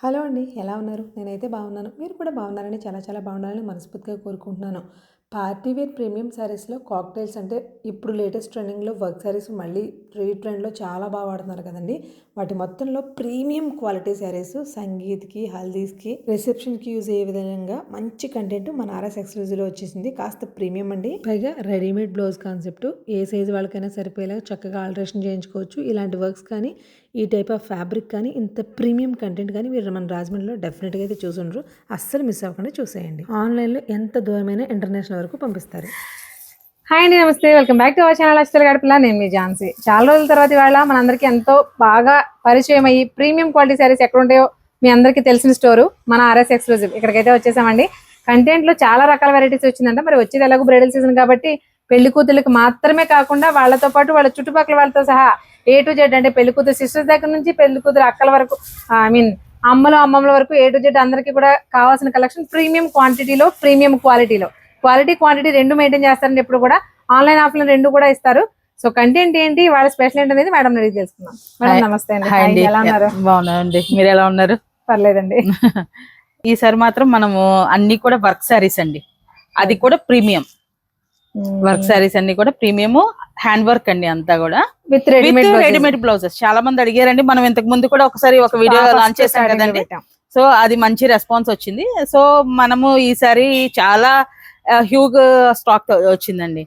Hello అండి. ఎలా ఉన్నారు? నేనైతే బాగున్నాను. మీరు కూడా బాగున్నారని చాలా చాలా బాగుండాలని మనస్ఫూర్తిగా కోరుకుంటున్నాను. పార్టీ వేర్ ప్రీమియం శారీస్‌లో కాక్టైల్స్ అంటే ఇప్పుడు లేటెస్ట్ ట్రెండింగ్‌లో వర్క్ శారీస్ మళ్ళీ రీట్రెండ్‌లో చాలా బాగా వాడుతున్నారు కదండీ! వాటి మొత్తంలో ప్రీమియం క్వాలిటీ శారీస్ సంగీత్‌కి, హల్దీస్‌కి, రిసెప్షన్‌కి యూజ్ అయ్యే విధంగా మంచి కంటెంట్ మన ఆర్ఎస్ ఎక్స్క్లూజివ్‌లో వచ్చేసింది. కాస్త ప్రీమియం అండి. పైగా రెడీమేడ్ బ్లౌజ్ కాన్సెప్ట్ ఏ సైజ్ వాళ్ళకైనా సరిపోయేలాగా చక్కగా ఆల్టరేషన్ చేయించుకోవచ్చు. ఇలాంటి వర్క్స్ కానీ ఈ టైప్ ఆఫ్ ఫ్యాబ్రిక్ కానీ ఇంత ప్రీమియం కంటెంట్ కానీ మీరు మన రాజమండ్రిలో డెఫినెట్గా అయితే చూసుండ్రు. అస్సలు మిస్ అవ్వకుండా చూసేయండి. ఆన్లైన్లో ఎంత దూరమైన ఇంటర్నేషనల్ వరకు పంపిస్తారు. హాయ్ అండి, నమస్తే. Welcome back to our channel అస్టల్ గడపలా. నేను మీ ఝాన్సీ. చాలా రోజుల తర్వాత ఇవాళ మనందరికీ ఎంతో బాగా పరిచయం అయ్యి ప్రీమియం క్వాలిటీ శారీస్ ఎక్కడ ఉంటాయో మీ అందరికీ తెలిసిన స్టోరు మన ఆర్ఎస్ ఎక్స్క్లూజివ్. ఇక్కడికైతే వచ్చేసామండి. కంటెంట్ లో చాలా రకాల వెరైటీస్ వచ్చిందంట. మరి వచ్చేది ఎలాగో బ్రైడల్ సీజన్ కాబట్టి పెళ్లి కూతురికి మాత్రమే కాకుండా వాళ్ళతో పాటు వాళ్ళ చుట్టుపక్కల వాళ్ళతో సహా A to Z, అంటే పెళ్లి కూతురు సిస్టర్స్ దగ్గర నుంచి పెళ్లి కూతురు అక్కల వరకు, అమ్మమ్మల వరకు A to Z అందరికీ కూడా కావాల్సిన కలెక్షన్ ప్రీమియం క్వాంటిటీలో, ప్రీమియం క్వాలిటీలో, క్వాంటిటీ రెండు మెయింటైన్ చేస్తారని ఎప్పుడు కూడా. ఆన్లైన్ ఆఫ్లైన్ రెండు కూడా ఇస్తారు. సో కంటెంట్ ఏంటి, వాళ్ళ స్పెషల్ ఏంటి అనేది మేడం అడిగి తెలుసుకుందాం. మేడం నమస్తే అండి. ఎలా ఉన్నారు? బాగున్నానండి. మీరు ఎలా ఉన్నారు? పర్లేదండి. ఈసారి మాత్రం మనము అన్ని కూడా వర్క్ శారీస్ అండి, అది కూడా ప్రీమియం వర్క్ శారీస్ అన్ని కూడా ప్రీమియం హ్యాండ్ వర్క్ అండి, అంతా కూడా విత్ రెడీమేడ్ బ్లౌజెస్. చాలా మంది అడిగారండి, మనం ఇంతకు ముందు కూడా ఒకసారి ఒక వీడియో లాంచ్ చేసాం కదండి. సో అది మంచి రెస్పాన్స్ వచ్చింది. సో మనము ఈసారి చాలా హ్యూజ్ స్టాక్ వచ్చిందండి.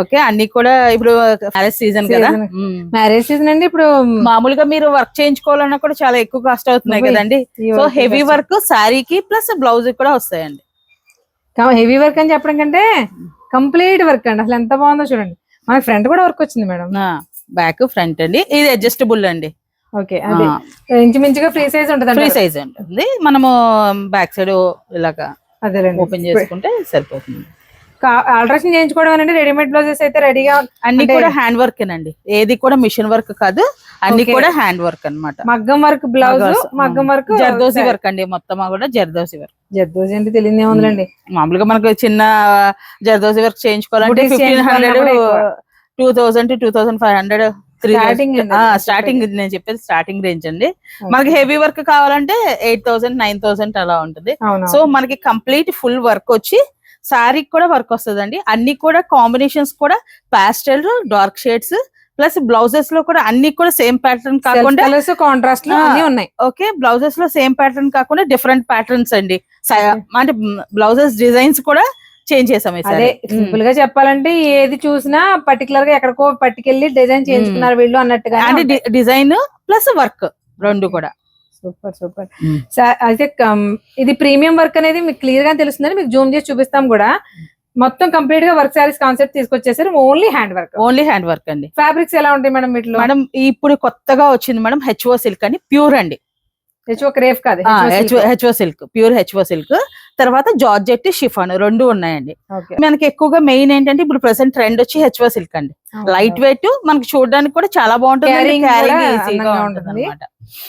ఓకే అన్ని కూడా ఇప్పుడు మ్యారేజ్ సీజన్ కదా, మ్యారేజ్ సీజన్ అండి. ఇప్పుడు మామూలుగా మీరు వర్క్ చేయించుకోవాలన్నా కూడా చాలా ఎక్కువ కాస్ట్ అవుతున్నాయి కదండి. సో హెవీ వర్క్ శారీకి ప్లస్ బ్లౌజ్ కూడా వస్తాయండి. హెవీ వర్క్ అని చెప్పడం కంటే కంప్లీట్ వర్క్ అండి. అసలు ఎంత బాగుందో చూడండి. మనకి ఫ్రంట్ కూడా వర్క్ వచ్చింది మేడం. బ్యాక్ ఫ్రంట్ అండి, ఇది అడ్జస్టబుల్ అండి. ఓకే, అదే ఇంచుమించుగా ఫ్రీ సైజ్ ఉంటుంది. ఫ్రీ సైజ్ ఉంటుంది. మనము బ్యాక్ సైడ్ ఇలాగా ఓపెన్ చేసుకుంటే సరిపోతుంది. ఆల్టరేషన్ చేయించుకోవడం అంటే రెడీమేడ్ బ్లౌజెస్ అయితే రెడీగా అన్ని కూడా హ్యాండ్ వర్క్ అండి, ఏది కూడా మిషన్ వర్క్ కాదు, అన్ని కూడా హ్యాండ్ వర్క్ అన్నమాట. మగ్గం వర్క్ బ్లౌజ్, మగ్గం వర్క్, జర్దోసి వర్క్ అండి, మొత్తం కూడా జర్దోసి వర్క్. జర్దోసి అంటే తెలియదు ఏముందండి. మామూలుగా మనకు చిన్న జర్దోసి వర్క్ చేయించుకోవాలంటే 1500, 2000 to 2500 స్టార్టింగ్. నేను చెప్పేది స్టార్టింగ్ రేంజ్ అండి. మనకి హెవీ వర్క్ కావాలంటే 8000, 9000 అలా ఉంటుంది. సో మనకి కంప్లీట్ ఫుల్ వర్క్ వచ్చి శారీకి కూడా వర్క్ వస్తుందండి. అన్ని కూడా కాంబినేషన్స్ కూడా పాస్టల్, డార్క్ షేడ్స్ ప్లస్ బ్లౌజెస్ లో కూడా అన్ని కూడా సేమ్ ప్యాటర్న్ కాకుండా కాంట్రాస్ట్ లో ఉన్నాయి. ఓకే, బ్లౌజెస్ లో సేమ్ ప్యాటర్న్ కాకుండా డిఫరెంట్ ప్యాటర్న్స్ అండి. అంటే బ్లౌజెస్ డిజైన్స్ కూడా చేంజ్ చేసాం. అదే సింపుల్ గా చెప్పాలంటే ఏది చూసినా పర్టికులర్ గా ఎక్కడికో పట్టుకెళ్ళి డిజైన్ చేయించుకున్నారు వీళ్ళు అన్నట్టుగా. అంటే డిజైన్ ప్లస్ వర్క్ రెండు కూడా. సూపర్. అయితే ఇది ప్రీమియం వర్క్ అనేది మీకు క్లియర్ గా తెలుస్తుందని మీకు జూమ్ చేసి చూపిస్తాం కూడా. మొత్తం కంప్లీట్ గా వర్క్ శారీస్ కాన్సెప్ట్ తీసుకొచ్చేసారు. ఓన్లీ హ్యాండ్ వర్క్ అండి. ఫ్యాబ్రిక్స్ ఎలా ఉంటాయి మేడం వీటిలో? మేడం ఇప్పుడు కొత్తగా వచ్చింది మేడం హెచ్ఓ సిల్క్ అని, ప్యూర్ అండి. క్రేప్ కాదు, HO silk, pure HO silk. తర్వాత జార్జెట్, షిఫాన్ రెండు ఉన్నాయండి. మనకి ఎక్కువగా మెయిన్ ఏంటంటే ఇప్పుడు ప్రెసెంట్ ట్రెండ్ వచ్చి హెచ్ఓ సిల్క్ అండి. లైట్ వెయిట్, మనకి చూడడానికి కూడా చాలా బాగుంటుంది,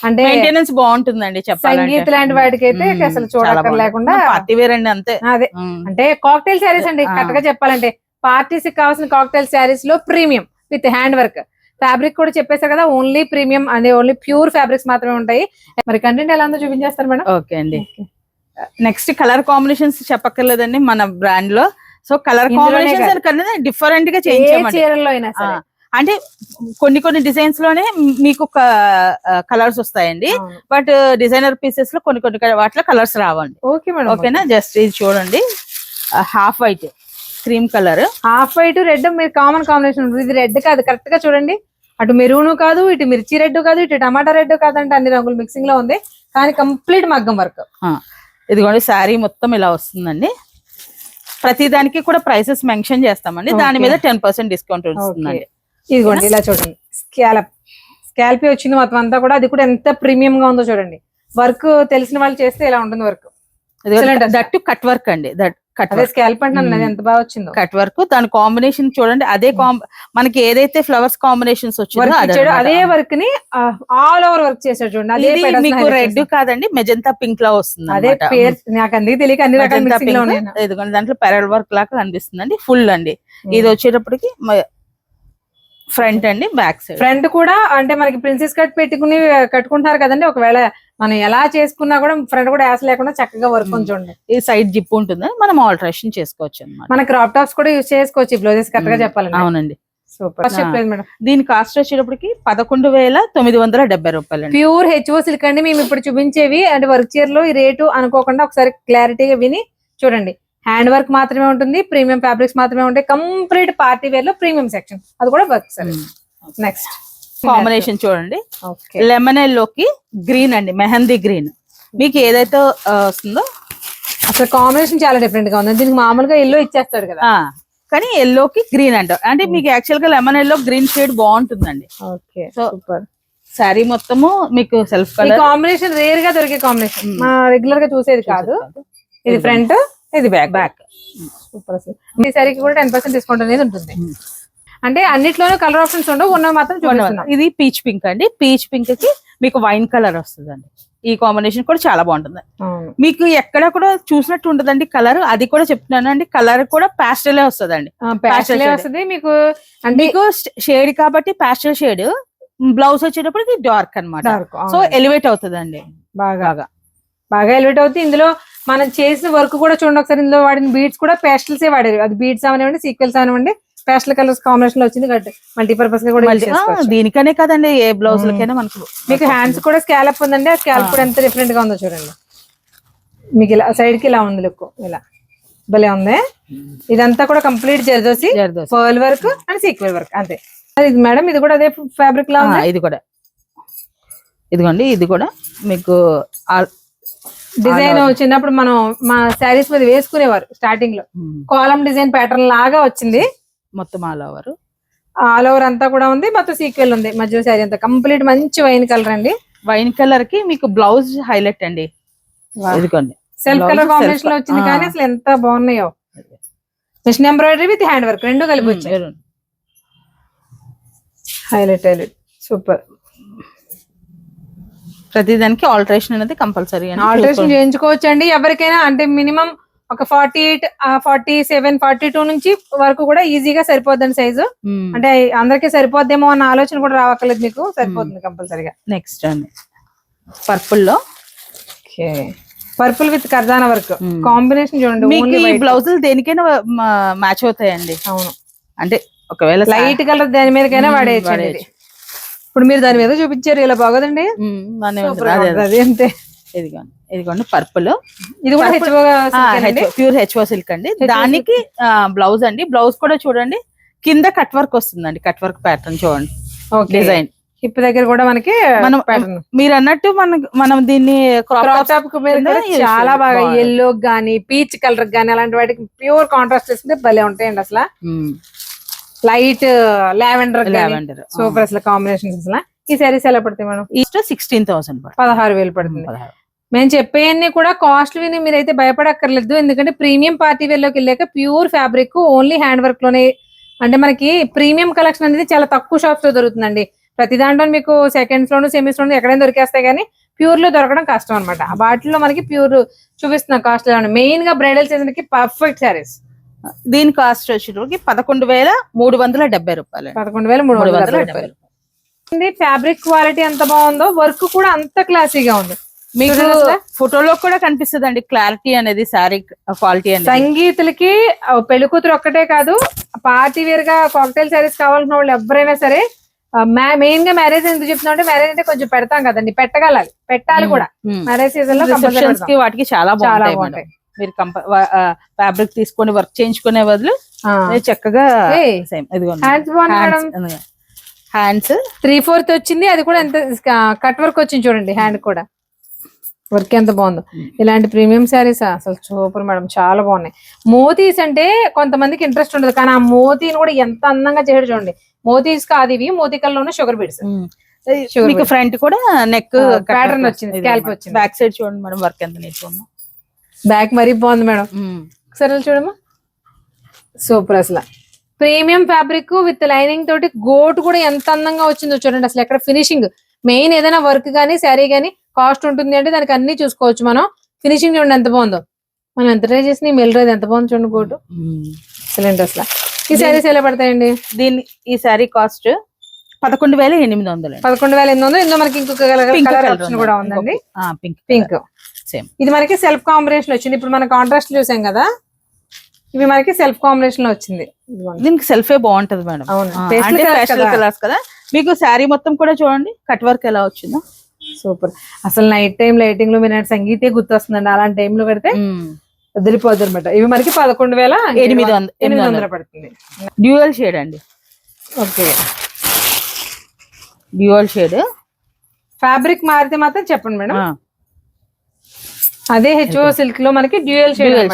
అంటే మెయింటెనెన్స్ బాగుంటుందండి. చెప్పాలంటే సంగీత్ లాంటి వాటికి అయితే అసలు చూడక్కర్లేకుండా పార్టీ వేర్ అండి అంతే. అదే అంటే కాక్టైల్ శారీస్ అండి. కరెక్ట్ గా చెప్పాలంటే పార్టీస్ కావాల్సిన కాక్టైల్ శారీస్ లో premium with hand work. Fabric కూడా చెప్పేశారు కదా, ఓన్లీ ప్రీమియం అనే ఓన్లీ ప్యూర్ ఫ్యాబ్రిక్స్ మాత్రమే ఉంటాయి. మరి కంటెంట్ ఎలా ఉందో చూపించేస్తారు మేడం. ఓకే అండి. నెక్స్ట్ కలర్ కాంబినేషన్స్ చెప్పక్కర్లేదండి మన బ్రాండ్ లో. సో కలర్ కాంబినేషన్స్ డిఫరెంట్ గా చేయించామండి. అంటే కొన్ని డిజైన్స్ లోనే మీకు కలర్స్ వస్తాయండి, బట్ డిజైనర్ పీసెస్ లో కొన్ని వాటిలో కలర్స్ రావండి. ఓకే మేడం, ఓకేనా. జస్ట్ ఇది చూడండి, half white, cream colour, half white, red. మీరు కామన్ కాంబినేషన్. ఇది రెడ్ కాదు, కరెక్ట్ గా చూడండి. అటు మెరూన్ కాదు, ఇటు మిర్చి రెడ్ కాదు, ఇటు టమాటా రెడ్ కాదంటే అన్ని రంగులు మిక్సింగ్ లో ఉంది. కానీ కంప్లీట్ మగ్గం వర్క్. ఇదిగోండి శారీ మొత్తం ఇలా వస్తుందండి. ప్రతి దానికి కూడా ప్రైసెస్ మెన్షన్ చేస్తామండి, దాని మీద 10% డిస్కౌంట్ వస్తుందండి. ఇదిగోండి ఇలా చూడండి, స్కాల్పీ వచ్చింది మొత్తం అంతా కూడా. అది కూడా ఎంత ప్రీమియం గా ఉందో చూడండి. వర్క్ తెలిసిన వాళ్ళు చేస్తే ఇలా ఉంటుంది వర్క్. దట్టు కట్ వర్క్ అండి. స్కాల్ప్ అంటే ఎంత బాగా వచ్చిందో కట్ వర్క్. దాని కాంబినేషన్ చూడండి, అదే మనకి ఏదైతే ఫ్లవర్స్ కాంబినేషన్స్ వచ్చిందో అదే వర్క్ ని ఆల్ ఓవర్ వర్క్ చేశాడు చూడండి. అదే మీకు రెడ్ కాదండి, మెజంతా పింక్ లా వస్తుంది. అదే నాకు అందుకే తెలియక అన్ని రకాల మిక్సింగ్ లో ఉన్నాయి. ఇదిగోండి దాంట్లో పెరల్ వర్క్ లాగా కనిపిస్తుందండి. ఫుల్ అండి. ఇది వచ్చేటప్పటికి ఫ్రంట్ అండి, బ్యాక్ సైడ్. ఫ్రంట్ కూడా అంటే మనకి ప్రిన్సెస్ కట్ పెట్టుకుని కట్టుకుంటారు కదండి, ఒకవేళ మనం ఎలా చేసుకున్నా కూడా ఫ్రంట్ కూడా యాస్ లేకుండా చక్కగా వర్క్ చూడండి. ఈ సైడ్ జిప్ ఉంటుంది, మనం ఆల్టరేషన్ చేసుకోవచ్చు అన్నమాట. మన క్రాప్ టాప్స్ కూడా యూజ్ చేసుకోవచ్చు బ్లౌజెస్ కరెక్ట్ గా చెప్పాలండి. అవునండి. సూపర్. మేడం దీని కాస్ట్ వచ్చేటప్పటికి 11,970 రూపాయలు. ప్యూర్ హెచ్ఓ సిల్క్ అండి. మేము ఇప్పుడు చూపించేవి అంటే వర్క్ చీర లో ఈ రేటు అనుకోకుండా ఒకసారి క్లారిటీగా విని చూడండి. హ్యాండ్ వర్క్ మాత్రమే ఉంటుంది, ప్రీమియం ఫ్యాబ్రిక్స్ మాత్రమే ఉంటాయి. కంప్లీట్ పార్టీ వేర్ లో ప్రీమియం సెక్షన్, అది కూడా వర్క్ సార్. నెక్స్ట్ కాంబినేషన్ చూడండి, లెమన్ ఎల్లోకి గ్రీన్ అండి, మెహందీ గ్రీన్. మీకు ఏదైతే వస్తుందో అసలు కాంబినేషన్ చాలా డిఫరెంట్ గా ఉంది. దీనికి మామూలుగా ఎల్లో ఇచ్చేస్తాడు కదా, కానీ ఎల్లోకి గ్రీన్ అంటారు. అంటే మీకు యాక్చువల్ గా లెమన్ ఎల్లో గ్రీన్ షేడ్ బాగుంటుందండి. Okay, super. శారీ మొత్తము మీకు సెల్ఫ్ కలర్ కాంబినేషన్ రేర్ గా దొరికే కాంబినేషన్, రెగ్యులర్ గా చూసేది కాదు. ఇది ఫ్రంట్, ఇది బ్యాక్. సూపర్. ఈ సారీకి కూడా 10% డిస్కౌంట్ అనేది ఉంటుంది. అంటే అన్నిట్లోనూ కలర్ ఆప్షన్స్ ఉండవు, ఉన్నవి మాత్రం చూపిస్తున్నాం. ఇది పీచ్ పింక్ అండి. పీచ్ పింక్ కి మీకు వైన్ కలర్ వస్తుంది అండి. ఈ కాంబినేషన్ కూడా చాలా బాగుంటుంది. మీకు ఎక్కడ కూడా చూసినట్టు ఉంటదండి కలర్. అది కూడా చెప్తున్నాను అండి, కలర్ కూడా ప్యాస్టల్ వస్తుందండి. ప్యాస్టల్ వస్తుంది మీకు. అంటే మీకు షేడ్ కాబట్టి ప్యాస్టల్ షేడ్. బ్లౌజ్ వచ్చేటప్పటికి డార్క్ అన్నమాట. సో ఎలివేట్ అవుతుందండి, బాగా ఎలివేట్ అవుతుంది. ఇందులో మనం చేసిన వర్క్ కూడా చూడండి ఒకసారి. ఇందులో వాడిన బీడ్స్ కూడా పేస్టల్స్ వాడారు. అది బీడ్స్ అవనివ్వండి, సీక్వెల్స్ అవనివ్వండి, పేస్టల్ కలర్స్ కాంబినేషన్ లో వచ్చింది. మల్టీపర్పస్ గా కూడా దీనికనే కదండి, ఏ బ్లౌజ్ లకైనా మనకు. మీకు హ్యాండ్స్ కూడా స్కాలప్ ఉందండి. ఆ స్కాలప్ కూడా ఎంత డిఫరెంట్ గా ఉందో చూడండి. మీకు ఇలా సైడ్ కి ఇలా ఉంది లుక్, ఇలా భలే ఉంది. ఇదంతా కూడా complete zardozi pearl work and sequel work అంతే. ఇది మేడం, ఇది కూడా అదే ఫ్యాబ్రిక్ లా ఉంది. ఇది కూడా ఇదిగోండి, ఇది కూడా మీకు డిజైన్ చిన్నప్పుడు మనం మా శారీస్ మీద వేసుకునేవారు స్టార్టింగ్ లో. కాలమ్ డిజైన్ ప్యాటర్న్ లాగా వచ్చింది మొత్తం. ఆల్ ఓవర్ అంతా కూడా ఉంది. మొత్తం సీక్వెల్ ఉంది మధ్య శారీ అంతా కంప్లీట్. మంచి వైన్ కలర్ అండి. వైన్ కలర్ కి మీకు బ్లౌజ్ హైలైట్ అండి. ఇదిగోండి, సెల్ఫ్ కలర్ కాంబినేషన్ లో వచ్చింది. కానీ అసలు ఎంత బాగున్నాయో. Machine embroidery with hand work రెండు కలిపి వచ్చాయి. Highlight super. ప్రతి దానికి ఆల్టరేషన్ అనేది కంపల్సరీ. ఆల్టరేషన్ చేయించుకోవచ్చు అండి ఎవరికైనా. అంటే మినిమం ఒక 48, 47, 42 నుంచి వరకు కూడా ఈజీగా సరిపోద్దండి సైజు. అంటే అందరికి సరిపోద్దేమో అన్న ఆలోచన కూడా రావక్కర్లేదు, మీకు సరిపోతుంది కంపల్సరీగా. నెక్స్ట్ అండి పర్పుల్ లో, పర్పుల్ విత్ కర్దానా వర్క్ కాంబినేషన్ చూడండి. ఈ బ్లౌజులు దేనికైనా మ్యాచ్ అవుతాయండి. అవును, అంటే ఒకవేళ లైట్ కలర్ దాని మీదకైనా వాడేయచ్చు. ఇప్పుడు మీరు దాని మీద చూపించారు, ఇలా బాగోదండి. అంతే. ఇదిగోండి పర్పుల్. ఇది కూడా ప్యూర్ హెచ్ఓ సిల్క్ అండి. దానికి బ్లౌజ్ అండి. బ్లౌజ్ కూడా చూడండి, కింద కట్ వర్క్ వస్తుందండి. కట్ వర్క్ ప్యాటర్న్ చూడండి, డిజైన్. హిప్ దగ్గర కూడా మనకి మనం మీరు అన్నట్టు మనం దీన్ని క్రాప్ టాప్ చాలా బాగా ఎల్లో గానీ పీచ్ కలర్ గానీ అలాంటి వాటికి ప్యూర్ కాంట్రాస్ట్ వేసుకుంటే భలే ఉంటాయండి. అసలు లైట్ లావెండర్ సూపర్ అసలు కాంబినేషన్. అసలు ఈ సారీస్ ఎలా పడతాయి మేడం? 16,000 16,000 పడుతుంది. మేము చెప్పేవన్నీ కూడా కాస్ట్ విని మీరైతే భయపడక్కర్లేదు. ఎందుకంటే ప్రీమియం పార్టీ వేర్ లోకి వెళ్ళాక pure fabric only hand work లోనే. అంటే మనకి ప్రీమియం కలెక్షన్ అనేది చాలా తక్కువ షాప్స్ లో దొరుకుతుందండి. ప్రతి దాంట్లో మీకు సెకండ్స్ లోను సెమీస్ లోను ఎక్కడైనా దొరికేస్తాయి, కానీ ప్యూర్ లో దొరకడం కష్టం అనమాట. వాటిలో మనకి ప్యూర్ చూపిస్తున్నాం కాస్ట్. మెయిన్ గా బ్రైడల్ సీజన్ కి పర్ఫెక్ట్ సారీస్. దీని కాస్ట్ వచ్చేటప్పటికి 11,370 రూపాయలు. 11,370. ఫ్యాబ్రిక్ క్వాలిటీ ఎంత బాగుందో, వర్క్ కూడా అంత క్లాసీగా ఉంది. మీకు ఫోటోలో కూడా కనిపిస్తుంది అండి క్లారిటీ అనేది, శారీ క్వాలిటీ అనేది. సంగీతులకి పెళ్లి కూతురు ఒక్కటే కాదు, పార్టీ వేర్ గా కాక్టైల్ శారీస్ కావాల్సిన వాళ్ళు ఎవరైనా సరే. మెయిన్ గా మ్యారేజ్ ఎందుకు చెప్తున్నా అంటే, మ్యారేజ్ అంటే కొంచెం పెడతాం కదండి, పెట్టాలి కూడా. మ్యారేజ్ సీజన్ లో వాటికి చాలా బాగుంటాయి. మీరు ఫ్యాబ్రిక్ తీసుకొని వర్క్ చేయించుకునే బదులు చక్కగా హ్యాండ్స్ 3/4 వచ్చింది. అది కూడా ఎంత కట్ వర్క్ వచ్చింది చూడండి. హ్యాండ్ కూడా వర్క్ ఎంత బాగుందో. ఇలాంటి ప్రీమియం శారీస్ అసలు సూపర్ మేడం, చాలా బాగున్నాయి. మోతీస్ అంటే కొంతమందికి ఇంట్రెస్ట్ ఉండదు, కానీ ఆ మోతీని కూడా ఎంత అందంగా చేయడం చూడండి. మోతీస్ కాదు ఇవి, మోతీ కలర్ లోనే షుగర్ బీడ్స్. మీకు ఫ్రంట్ కూడా నెక్ ప్యాటర్న్ వచ్చింది, స్కాల్ప్ వచ్చింది. బ్యాక్ సైడ్ చూడండి మేడం, వర్క్ ఎంత నీట్ ఉందో. బ్యాక్ మరీ బాగుంది మేడం, ఒకసారి చూడమ్మా. సూపర్ అసలు ప్రీమియం ఫ్యాబ్రిక్ విత్ లైనింగ్ తోటి గోటు కూడా ఎంత అందంగా వచ్చిందో చూడండి. అసలు ఎక్కడ ఫినిషింగ్, మెయిన్ ఏదైనా వర్క్ గానీ శారీ గానీ కాస్ట్ ఉంటుంది అంటే దానికి అన్ని చూసుకోవచ్చు మనం. ఫినిషింగ్ చూడండి ఎంత బాగుందో. మనం ఎంత ట్రై చేసినా మెల్ రాదు, ఎంత బాగుంది చూడండి గోటు. ఎక్సలెంట్ అసలు. ఈ శారీస్ ఎలా పడతాయండి? ఈ శారీ కాస్ట్ 11,800. 11,800. ఇందులో మనకి ఇంకొక కలర్ ఆప్షన్ కూడా ఉందండి, పింక్. సేమ్. ఇది మనకి సెల్ఫ్ కాంబినేషన్ వచ్చింది. ఇప్పుడు మన కాంట్రాస్ట్ చూసాం కదా, ఇవి మనకి సెల్ఫ్ కాంబినేషన్ లో వచ్చింది. దీనికి సెల్ఫే బాగుంటది మేడం. అవును, అంటే పేస్టల్ కలర్స్ కదా. మీకు శారీ మొత్తం కూడా చూడండి కట్ వర్క్ ఎలా వచ్చిందో సూపర్. అసలు నైట్ టైం లైటింగ్ లో మీరు సంగీతే గుర్తొస్తుందండి. అలాంటి టైంలో పెడితే వదిలిపోద్ది అనమాట. ఇవి మనకి 11,800 పడుతుంది. డ్యూయల్ షేడ్ అండి. Okay, dual shade. ఫ్యాబ్రిక్ మారితే మాత్రం చెప్పండి మేడం. అదే హెచ్ఓ సిల్క్ లో మనకి డ్యూయల్ షేడ్.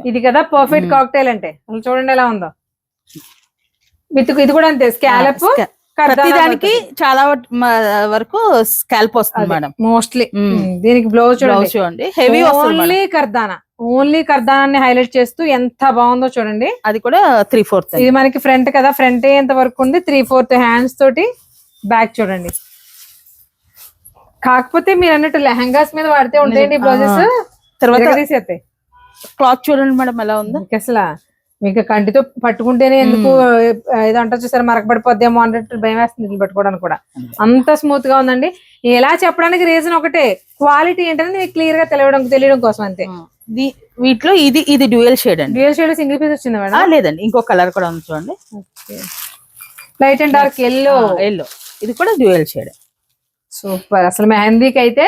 ఇది కదా పర్ఫెక్ట్ కాక్టైల్ అంటే. అసలు చూడండి ఎలా ఉందో. ఇది కూడా అంతే, స్కాలప్. దానికి చాలా వరకు స్కాల్ప్ వస్తుంది మేడం మోస్ట్లీ. దీనికి బ్లౌజ్ చూడండి హెవీ ఓన్లీ కర్దానాన్ని హైలైట్ చేస్తూ ఎంత బాగుందో చూడండి. అది కూడా 3/4. ఇది మనకి ఫ్రంట్ కదా, ఫ్రంట్ ఎంత వరకు ఉంది, 3/4 హ్యాండ్స్ తోటి. బ్యాక్ చూడండి. కాకపోతే మీరు అన్నట్టు లెహంగాస్ మీద వాడితే ఉంటాయండి బ్లౌజెస్, తర్వాత తీసేస్తాయి. క్లాత్ చూడండి మేడం ఎలా ఉందో. అసలు మీకు కంటితో పట్టుకుంటేనే ఎందుకు ఏదో అంటారు చూసారు, మరకబడిపోద్దేమో అన్నట్టు భయం వేస్తుంది పట్టుకోవడానికి కూడా. అంత స్మూత్ గా ఉందండి. ఎలా చెప్పడానికి రీజన్ ఒకటే, క్వాలిటీ ఏంటనేది మీకు క్లియర్ గా తెలియడం కోసం అంతే. వీటిలో ఇది డ్యూయల్ షేడ్ అండి. డ్యూయల్ షేడ్ సింగిల్ పీస్ వచ్చింది మేడం? లేదండి, ఇంకో కలర్ కూడా ఉంది చూడండి, లైట్ అండ్ డార్క్ ఎల్లో. ఇది కూడా డ్యూయల్ షేడ్. సూపర్. అసలు మెహందీకి అయితే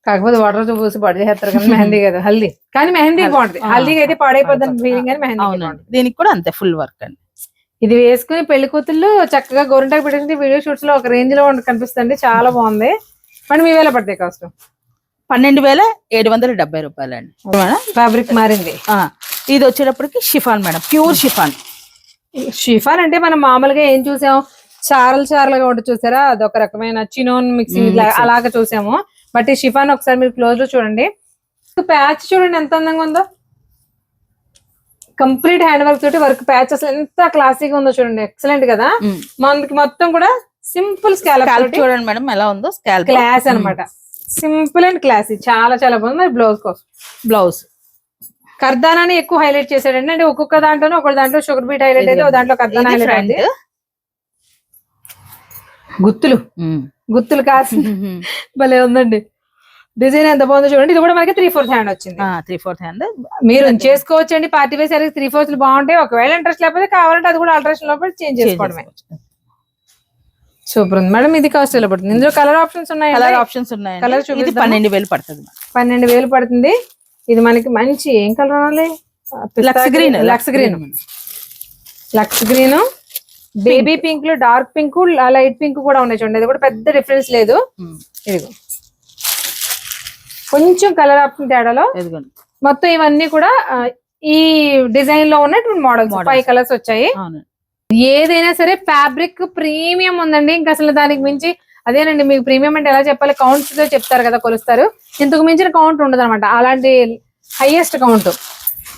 కాకపోతే వాటర్ తో పూసి పాడు చేస్తారు కానీ మెహందీ కదా, హల్దీ. కానీ మెహందీ బాగుంటుంది. హల్దీకి అయితే పాడైపోద్దని ఫీలింగ్, కానీ మెహందీ. దీనికి కూడా అంతే ఫుల్ వర్క్ అండి. ఇది వేసుకుని పెళ్లి కూతుళ్ళు చక్కగా గోరింటాకు పెట్టేసి వీడియో షూట్స్ లో ఒక రేంజ్ లో కనిపిస్తుంది. చాలా బాగుంది. మరి మీ వేళ పడతాయి కాస్ట్? 12,770 రూపాయలు అండి. ఫ్యాబ్రిక్ మారింది. ఇది వచ్చేటప్పటికి chiffon madam, pure chiffon. Chiffon అంటే మనం మామూలుగా ఏం చూసాం, చారలుగా ఉంటుంది చూసారా, అదొక రకమైన చినోన్ మిక్సింగ్ అలాగా చూసాము. బట్ ఈ షిఫాన్ ఒకసారి మీరు క్లోజ్ లో చూడండి. ప్యాచ్ చూడండి ఎంత అందంగా ఉందో. కంప్లీట్ హ్యాండ్ వర్క్ తోటి వర్క్ ప్యాచ్ అసలు ఎంత క్లాసీగా ఉందో చూడండి. ఎక్సలెంట్ కదా. మనకి మొత్తం కూడా సింపుల్ స్కాలప్ చూడండి మేడం ఎలా ఉందో. స్కాలప్ క్లాస్ అనమాట, సింపుల్ అండ్ క్లాసీ. చాలా చాలా బాగుంది. మరి బ్లౌజ్ కోసం బ్లౌజ్ కర్దానాన్ని ఎక్కువ హైలైట్ చేశాడండి. అంటే ఒక్కొక్క దాంట్లోనే ఒక దాంట్లో షుగర్ బీట్ హైలైట్ అయితే, ఒక దాంట్లో కర్దానా హైలైట్ అయింది. గుత్తులు కాసి భలే ఉందండి. డిజైన్ ఎంత బాగుందో చూడండి. ఇది కూడా మనకి 3/4 హ్యాండ్ వచ్చింది. 3/4 హ్యాండ్ మీరు చేసుకోవచ్చు అండి. పార్టీ వేర్ సారీస్ 3/4 బాగుంటాయి. ఒకవేళ ఇంట్రెస్ట్ లేకపోతే కావాలంటే అది కూడా ఆల్టరేషన్ లోపల చేంజ్ చేసుకోవడమే. సూపర్ ఉంది మేడం. ఇది కాస్ట్ ఎలా పడుతుంది? ఇందులో కలర్ ఆప్షన్స్ ఉన్నాయి. కలర్ చూపించి 12,000 పడుతుంది. 12,000 పడుతుంది. ఇది మనకి మంచి ఏం కలర్ అనాలి, లక్స్ గ్రీన్, బేబీ పింక్ లో డార్క్ పింక్, లైట్ పింక్ కూడా ఉన్నాయి చూడండి. ఇది కూడా పెద్ద డిఫరెన్స్ లేదు. ఇదిగో కొంచెం కలర్ ఆప్షన్ తేడాలో మొత్తం ఇవన్నీ కూడా ఈ డిజైన్ లో ఉన్నటువంటి మోడల్స్ 5 కలర్స్ వచ్చాయి. ఏదైనా సరే ఫ్యాబ్రిక్ ప్రీమియం ఉందండి. ఇంకా అసలు దానికి మించి అదేనండి. మీకు ప్రీమియం అంటే ఎలా చెప్పాలి, కౌంట్స్ తో చెప్తారు కదా, కొలుస్తారు. ఇంతకు మించిన కౌంట్ ఉండదు అనమాట. అలాంటి హైయెస్ట్ కౌంట్.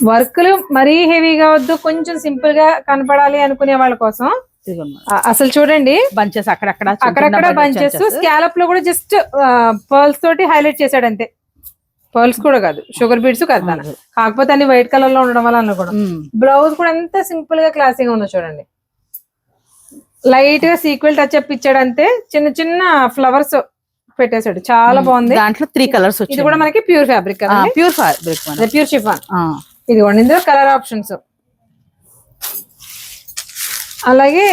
వర్క్లు మరీ హెవీగా వద్దు, కొంచెం సింపుల్ గా కనపడాలి అనుకునే వాళ్ళ కోసం అసలు చూడండి బంచెస్ అక్కడక్కడ బంచెస్. స్కాలప్ లో కూడా జస్ట్ పర్ల్స్ తోటి హైలైట్ చేశాడు అంతే. పర్ల్స్ కూడా కాదు, షుగర్ బీడ్స్ కదా. కాకపోతే అన్ని వైట్ కలర్ లో ఉండడం వల్ల కూడా. బ్లౌజ్ కూడా ఎంత సింపుల్ గా క్లాసీగా ఉందో చూడండి. లైట్ గా సీక్వెల్ టచ్ అప్ ఇచ్చాడు అంతే. చిన్న చిన్న ఫ్లవర్స్ పెట్టేశాడు. చాలా బాగుంది. దాంట్లో 3 కలర్స్. ఇది కూడా మనకి ప్యూర్ ఫ్యాబ్రిక్ కదా, ప్యూర్ షిఫాన్. ఇది ఇందులో కలర్ ఆప్షన్స్. అలాగే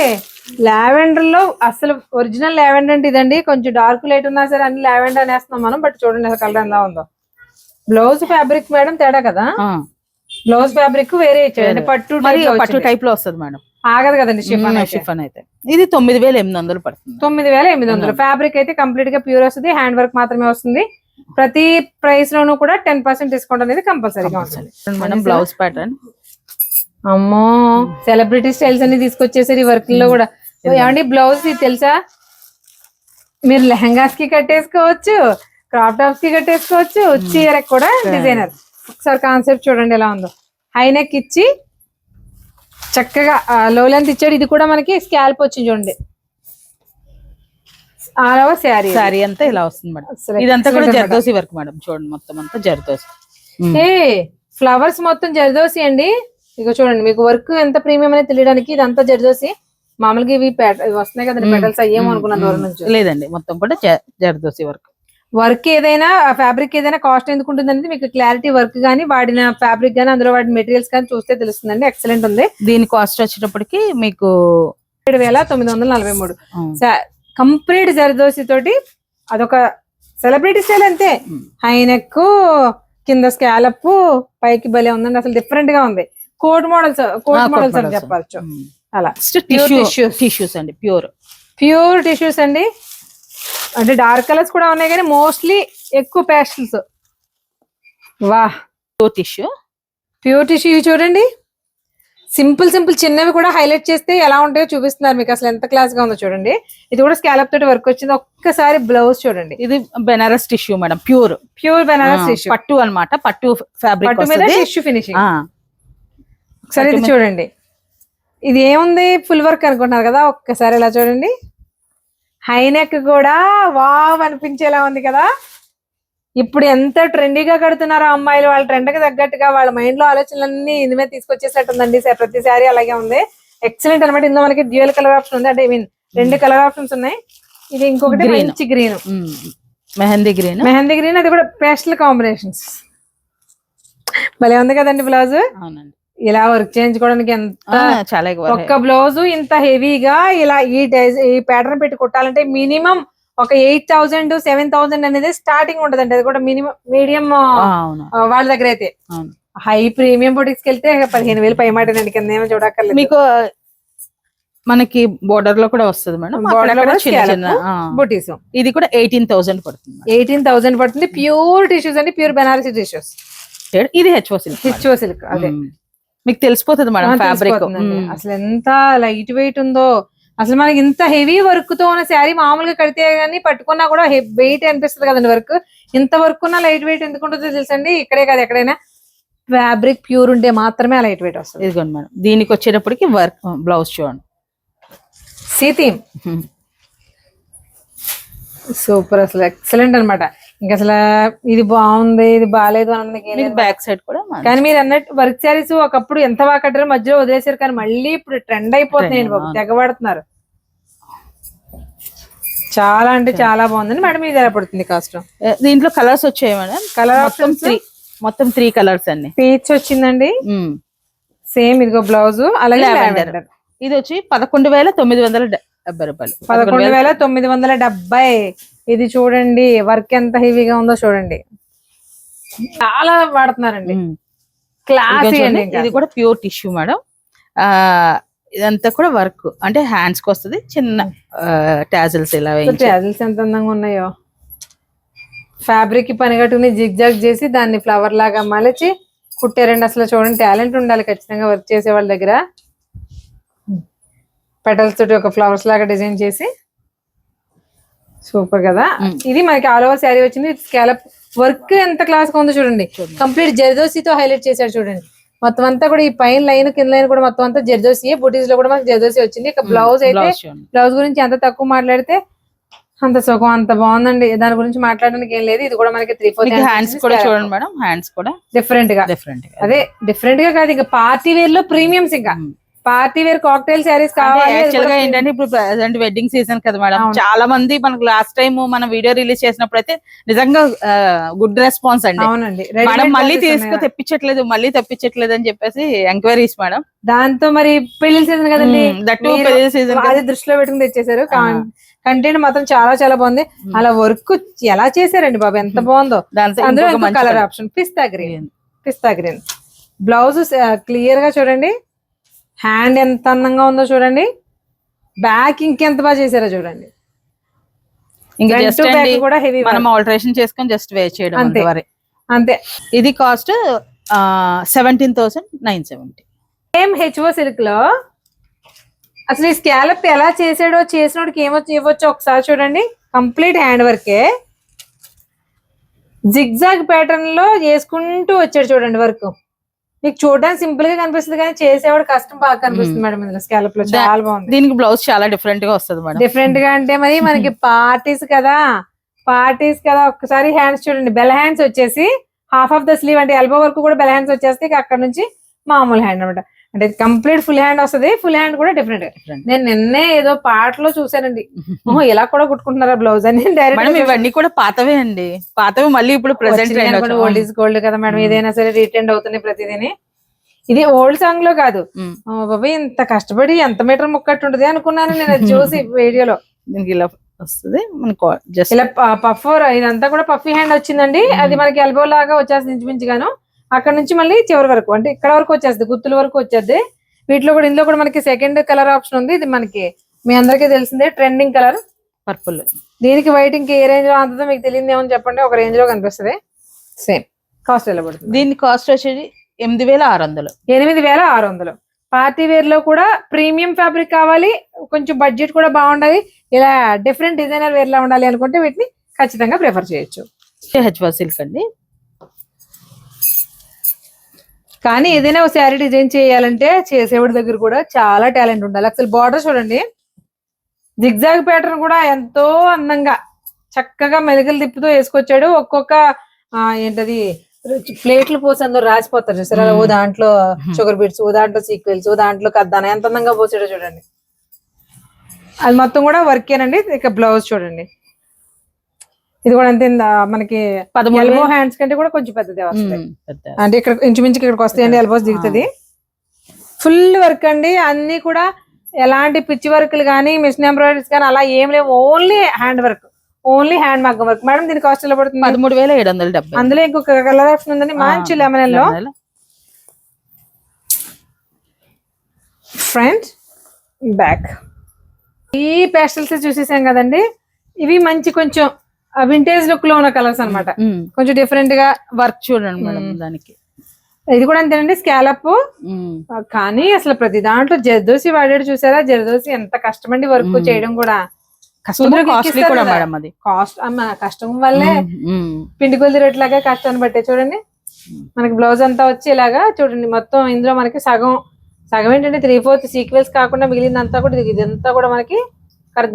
లావెండర్ లో అసలు ఒరిజినల్ లావెండర్ అంటే ఇదండి. కొంచెం డార్క్ లైట్ ఉన్నా సరే అన్ని లావెండర్ అనేస్తున్నాం మనం. బట్ చూడండి అసలు కలర్ ఎలా ఉందో. బ్లౌజ్ ఫ్యాబ్రిక్ మేడం తేడా కదా. బ్లౌజ్ ఫ్యాబ్రిక్ వేరే ఇచ్చాడు. పట్టు టైప్ లో వస్తుంది మేడం. ఆగదు కదండి షిఫాన్ అయితే. ఇది 9,800 పడుతుంది. 9,800. ఫ్యాబ్రిక్ అయితే కంప్లీట్ గా ప్యూర్ వస్తుంది. హ్యాండ్ వర్క్ మాత్రమే వస్తుంది. ప్రతి ప్రైస్ లోనూ కూడా 10% డిస్కౌంట్ అనేది కంపల్సరీగా ఉంటుంది. Blouse pattern. అమ్మో, సెలబ్రిటీ స్టైల్స్ అన్ని తీసుకొచ్చేసారు ఈ వర్క్ లో కూడా. ఏమండి బ్లౌజ్ ఇది తెలుసా, మీరు లెహంగాస్ కి కట్టేసుకోవచ్చు, క్రాప్ టాప్స్ కి కట్టేసుకోవచ్చు, చీర కూడా డిజైనర్. ఒకసారి కాన్సెప్ట్ చూడండి ఎలా ఉందో. హై నెక్ ఇచ్చి చక్కగా లో లెంత్ ఇచ్చాడు. ఇది కూడా మనకి స్కాల్ప్ వచ్చింది చూడండి. ఆల్ ఓవర్ శారీ అంతా ఇలా వస్తుంది మేడం. ఇదంతా కూడా జర్దోసి వర్క్ మేడం. చూడండి మొత్తం అంతా జర్దోసి. ఫ్లవర్స్ మొత్తం జర్దోసి అండి. ఇక చూడండి మీకు వర్క్ ఎంత ప్రీమియం అనేది తెలియడానికి ఇదంతా జర్దోసి. మామూలుగా ఇవి ఇవి వస్తున్నాయి కదండి పెటల్స్, అయ్యేమో అనుకున్న దూరం నుంచి. లేదండి, మొత్తం కూడా జర్దోసి వర్క్. వర్క్ ఏదైనా ఫ్యాబ్రిక్ ఏదైనా కాస్ట్ ఎందుకు ఉంటుంది అనేది మీకు క్లారిటీ, వర్క్ గానీ వాడిన ఫ్యాబ్రిక్ గానీ అందులో వాడిన మెటీరియల్స్ కానీ చూస్తే తెలుస్తుందండి. ఎక్సలెంట్ ఉంది. దీని కాస్ట్ వచ్చేటప్పటికి మీకు 7,943. కంప్లీట్ జర్దోసి తోటి అదొక సెలబ్రిటీ స్టైల్ అంతే. హై నెక్, కింద స్కాలప్, పైకి భలే ఉందండి. అసలు డిఫరెంట్ గా ఉంది. కోట్ మోడల్స్ అని చెప్పచ్చు. అలా టిష్యూస్ అండి, ప్యూర్ టిష్యూస్ అండి. అంటే డార్క్ కలర్స్ కూడా ఉన్నాయి కానీ మోస్ట్లీ ఎక్కువ పేస్టల్స్. వా, ప్యూర్ టిష్యూ చూడండి. సింపుల్ చిన్నవి కూడా హైలైట్ చేస్తే ఎలా ఉంటాయో చూపిస్తున్నారు మీకు. అసలు ఎంత క్లాస్ గా ఉందో చూడండి. ఇది కూడా స్కాలప్ తోటి వర్క్ వచ్చింది. ఒక్కసారి బ్లౌజ్ చూడండి. ఇది Banaras tissue madam, pure Banaras tissue, పట్టు అన్నమాట. పట్టు ఫ్యాబ్రిక్ మీద టిష్యూ ఫినిషింగ్. ఒకసారి ఇది చూడండి. ఇది ఏముంది, ఫుల్ వర్క్ అనుకుంటున్నారు కదా, ఒక్కసారి ఇలా చూడండి. హై నెక్ కూడా వావ్ అనిపించేలా ఉంది కదా. ఇప్పుడు ఎంత ట్రెండీగా కడుతున్నారో అమ్మాయిలు, వాళ్ళ ట్రెండ్ కి తగ్గట్టుగా వాళ్ళ మైండ్ లో ఆలోచనలన్నీ ఇందు మీద తీసుకొచ్చేసేట్టుందండి. ప్రతి సారీ అలాగే ఉంది. ఎక్సలెంట్ అనమాట. ఇందులో మనకి డ్యూయల్ కలర్ ఆప్షన్ ఉంది. అంటే ఐ మీన్ 2 కలర్ ఆప్షన్స్ ఉన్నాయి. ఇది ఇంకొకటి మంచి గ్రీన్, మెహందీ గ్రీన్. అది కూడా పేస్టల్ కాంబినేషన్స్. భలే ఉంది కదండి బ్లౌజ్. అవునండి, ఇలా వర్క్ చేయించుకోవడానికి ఎంత చాలా ఒక్క బ్లౌజ్ ఇంత హెవీగా ఇలా ఈ ప్యాటర్న్ పెట్టి కుట్టాలంటే మినిమం ఒక 8,000 7,000 అనేది స్టార్టింగ్ ఉంటదండి. అది కూడా మినిమం మీడియం వాళ్ళ దగ్గర అయితే. హై ప్రీమియం బొటిక్స్ కి వెళ్తే 15,000 పై మాటనండి, కింద ఏమో చూడక్కర్లేదు. మీకు మనకి బోర్డర్ లో కూడా వస్తుంది మేడం, బొటీస్. ఇది కూడా 18,000 పడుతుంది. 18,000 పడుతుంది. ప్యూర్ టిష్యూస్ అండి, ప్యూర్ బెనారసీ టిష్యూస్. ఇది హెచ్ఓ సిల్క్. అదే మీకు తెలిసిపోతుంది మేడం ఫ్యాబ్రిక్. అసలు ఎంత లైట్ వెయిట్ ఉందో. అసలు మనకి ఇంత హెవీ వర్క్ తో ఉన్న శారీ మామూలుగా కడితే గానీ పట్టుకున్నా కూడా వెయిట్ అనిపిస్తుంది కదండి. వర్క్ ఇంత వర్క్ ఉన్నా లైట్ వెయిట్ ఎందుకు ఉంటుందో తెలుసండి. ఇక్కడే కాదు ఎక్కడైనా ఫ్యాబ్రిక్ ప్యూర్ ఉంటే మాత్రమే లైట్ వెయిట్ వస్తుంది. ఇదిగోండి మేడం, దీనికి వచ్చేటప్పటికి వర్క్ బ్లౌజ్ చూడండి. సీథీమ్ సూపర్, అసలు ఎక్సలెంట్ అనమాట. ఇంకా అసలు ఇది బాగుంది, ఇది బాగాలేదు అని బ్యాక్ సైడ్ కూడా. కానీ మీరు అన్నట్టు వర్క్ శారీస్ ఒకప్పుడు ఎంత బాగా కట్టారో మధ్యలో వదిలేశారు, కానీ మళ్ళీ ఇప్పుడు ట్రెండ్ అయిపోతున్నాయి బాబు, తెగబడుతున్నారు. చాలా అంటే చాలా బాగుందండి మేడం. ఇది ఎలా పడుతుంది కాస్ట్? దీంట్లో కలర్స్ వచ్చాయి మేడం. కలర్ ఆప్షన్స్ మొత్తం 3 కలర్స్ అండి. పీచ్ వచ్చిందండి, సేమ్ ఇదిగో బ్లౌజ్, అలాగే లావెండర్. ఇది వచ్చి 11,970 రూపాయలు. 11,970. ఇది చూడండి వర్క్ ఎంత హెవీగా ఉందో చూడండి. చాలా వాడుతున్నారండి. క్లాసీ అండి. ఇది కూడా ప్యూర్ టిష్యూ మేడం. ఇదంతా కూడా వర్క్, అంటే హ్యాండ్స్ కి వస్తుంది. చిన్న టాజిల్స్ ఇలా టాజిల్స్ ఎంత అందంగా ఉన్నాయో. ఫ్యాబ్రిక్ కి పని కట్టుకుని జిగ్ జాగ్ చేసి దాన్ని ఫ్లవర్ లాగా మలచి కుట్టారండి. అసలు చూడండి, టాలెంట్ ఉండాలి ఖచ్చితంగా వర్క్ చేసే వాళ్ళ దగ్గర. పెటల్స్ తోటి ఒక ఫ్లవర్స్ లాగా డిజైన్ చేసి సూపర్ కదా. ఇది మనకి ఆల్ ఓవర్ శారీ వచ్చింది. స్కాలప్ వర్క్ ఎంత క్లాస్ గా ఉందో చూడండి. కంప్లీట్ జర్దోసీతో హైలైట్ చేశాడు చూడండి. మొత్తం అంతా కూడా ఈ పైన లైన్ కింద లైన్ కూడా మొత్తం అంతా జర్దోసీ. బుటీస్ లో కూడా మనకి జర్దోసీ వచ్చింది. ఇక బ్లౌజ్ అయితే బ్లౌజ్ గురించి ఎంత తక్కువ మాట్లాడితే అంత సుఖం, అంత బాగుందండి. దాని గురించి మాట్లాడడానికి ఏం లేదు. ఇది కూడా మనకి 3/4 హ్యాండ్స్ కూడా చూడండి మేడం. హ్యాండ్స్ కూడా డిఫరెంట్ గా అదే డిఫరెంట్ గా కాదు, ఇంకా పార్టీ వేర్ లో ప్రీమియమ్స్, ఇంకా పార్టీ వేర్ కాక్టైల్ శారీస్ కావాలి. యాక్చువల్ గా ఏంటంటే ఇప్పుడు ప్రెసెంట్ వెడ్డింగ్ సీజన్ కదా మేడం. చాలా మంది మనకు లాస్ట్ టైం మన వీడియో రిలీజ్ చేసినప్పుడు అయితే నిజంగా గుడ్ రెస్పాన్స్ అండి. అవునండి, మేడం మళ్ళీ తెప్పించట్లేదు అని చెప్పేసి ఎంక్వైరీస్ మేడం. దాంతో మరి పెళ్లి సీజన్ కదండి, పెళ్లి సీజన్ అది దృష్టిలో పెట్టుకుని తెచ్చేసారు. కంటెంట్ మాత్రం చాలా చాలా బాగుంది. అలా వర్క్ ఎలా చేశారండి బాబు, ఎంత బాగుందో. అందులో కలర్ ఆప్షన్ పిస్తా గ్రీన్. బ్లౌజ్ క్లియర్ గా చూడండి. హ్యాండ్ ఎంత అందంగా ఉందో చూడండి. బ్యాక్ ఇంకెంత బాగా చేశారో చూడండి. ఇంకా కూడా హెవీ మనం ఆల్టరేషన్ చేసుకొని జస్ట్ వేర్ చేయడం అంతే. ఇది కాస్ట్ 17,970. సేమ్ హెచ్ఓ సిల్క్ లో అసలు ఈ స్కాలప్ ఎలా చేసినోడికి ఇవ్వచ్చు ఒకసారి చూడండి. కంప్లీట్ హ్యాండ్ వర్కే, జిగ్జాగ్ ప్యాటర్న్ లో చేసుకుంటూ వచ్చాడు చూడండి. వర్క్ మీకు చూడడానికి సింపుల్ గా కనిపిస్తుంది, కానీ చేసేవాడు కష్టం బాగా కనిపిస్తుంది మేడం. ఇందులో స్కాలప్ లో చాలా బాగుంది. దీనికి బ్లౌజ్ చాలా డిఫరెంట్ గా వస్తుంది మేడం. డిఫరెంట్ గా అంటే మరి మనకి పార్టీస్ కదా ఒక్కసారి హ్యాండ్స్ చూడండి. బెల్ హ్యాండ్స్ వచ్చేసి హాఫ్ ఆఫ్ ద స్లీవ్, అంటే ఎల్బో వరకు కూడా బెల్ హ్యాండ్స్ వచ్చేస్తే అక్కడ నుంచి మామూలు హ్యాండ్ అనమాట. అంటే కంప్లీట్ ఫుల్ హ్యాండ్ వస్తుంది, ఫుల్ హ్యాండ్ కూడా డిఫరెంట్. నేను నిన్నే ఏదో పాటలో చూసానండి, ఓహో ఇలా కూడా కుట్టుకుంటున్నారా బ్లౌజ్ అని. మేడం ఇవన్నీ కూడా పాతవే అండి, పాతవి మళ్ళీ ఇప్పుడు ప్రెసెంట్ ఓల్డ్ ఈజ్ గోల్డ్ కదా మేడం, ఏదైనా సరే రిటర్న్ అవుతున్నాయి ప్రతిదీని. ఇది ఓల్డ్ సాంగ్ లో కాదు బాబా, ఇంత కష్టపడి ఎంత మీటర్ ముక్కట్టు ఉంటది అనుకున్నాను నేను అది చూసి వీడియోలో. దీనికి ఇలా వస్తుంది మనకు జస్ట్ ఇలా పఫ్, ఇదంతా కూడా పఫీ హ్యాండ్ వచ్చిందండి. అది మనకి ఎల్బో లాగా వచ్చేస్తుంది ఇంచుమించుగాను. అక్కడ నుంచి మళ్ళీ చివరి వరకు అంటే ఇక్కడ వరకు వచ్చేస్తుంది, గుత్తుల వరకు వచ్చేది. వీటిలో కూడా ఇందులో కూడా మనకి సెకండ్ కలర్ ఆప్షన్ ఉంది. ఇది మనకి మీ అందరికీ తెలిసిందే ట్రెండింగ్ కలర్ పర్పుల్. దీనికి వైట్ ఇంకా ఏ రేంజ్ లో అంతదో మీకు తెలియదు ఏమని చెప్పండి, ఒక రేంజ్ లో కనిపిస్తుంది. సేమ్ కాస్ట్ ఎలా పడుతుంది? దీని కాస్ట్ వచ్చేది 8600. 8600. పార్టీ వేర్ లో కూడా ప్రీమియం ఫ్యాబ్రిక్ కావాలి, కొంచెం బడ్జెట్ కూడా బాగుండాలి, ఇలా డిఫరెంట్ డిజైనర్ వేర్ లా ఉండాలి అనుకుంటే వీటిని ఖచ్చితంగా ప్రిఫర్ చేయొచ్చు. హెచ్వా సిల్క్ అండి. కానీ ఏదైనా ఒక శారీ డిజైన్ చేయాలంటే చేసేవాడి దగ్గర కూడా చాలా టాలెంట్ ఉండాలి. అసలు బార్డర్ చూడండి, జిగ్జాగ్ ప్యాటర్న్ కూడా ఎంతో అందంగా చక్కగా మెలికలు తిప్పుతూ వేసుకొచ్చాడు. ఒక్కొక్క ఏంటది ప్లేట్లు పోసి అందరూ రాసిపోతారు చూసారా, ఓ దాంట్లో షుగర్ బీట్స్, ఓ దాంట్లో సీక్వెల్స్, ఓ దాంట్లో కద్దాన, ఎంత అందంగా పోసాడో చూడండి. అది మొత్తం కూడా వర్కేనండి. ఇక బ్లౌజ్ చూడండి, ఇది కూడా అంతే మనకి ఎల్బో హ్యాండ్స్ కంటే కూడా కొంచెం పెద్దదే వస్తాయి. అంటే ఇక్కడ ఇంచుమించు ఇక్కడికి వస్తాయండి, ఎల్బోస్ దిగుతుంది. ఫుల్ వర్క్ అండి, అన్ని కూడా ఎలాంటి పిచ్చి వర్క్లు కానీ మిషన్ ఎంబ్రాయిడరీస్ కానీ అలా ఏం లేవు, only hand work, only hand మగ్గం వర్క్. మేడం దీని కాస్ట్ ఎలా పడుతుంది? 13770. అందులో ఇంకొక కలర్ ఆప్షన్ ఉందండి, మంచి లెమన్ ఎల్లో. ఫ్రంట్ బ్యాక్ ఈ పేస్టల్స్ చూసేసాం కదండి. ఇవి మంచి కొంచెం వింటేజ్ లుక్ లో ఉన్న కలర్స్ అన్నమాట, కొంచెం డిఫరెంట్ గా వర్క్ చూడండి మేడం. దానికి ఇది కూడా అంతేనండి, స్కాలప్. కానీ అసలు ప్రతి దాంట్లో జర్దోసి వాడాడు చూసారా, జర్దోసి ఎంత కష్టమండి వర్క్ చేయడం కూడా. కాస్ట్లీ కూడా మేడం, అది కాస్ట్ కష్టం వల్లే పిండి కొద్ది రేట్లాగా కష్టాన్ని బట్టే. చూడండి మనకి బ్లౌజ్ అంతా వచ్చి ఇలాగా చూడండి, మొత్తం ఇందులో మనకి సగం ఏంటంటే 3/4 సీక్వెన్స్ కాకుండా మిగిలిందంతా కూడా ఇదంతా కూడా మనకి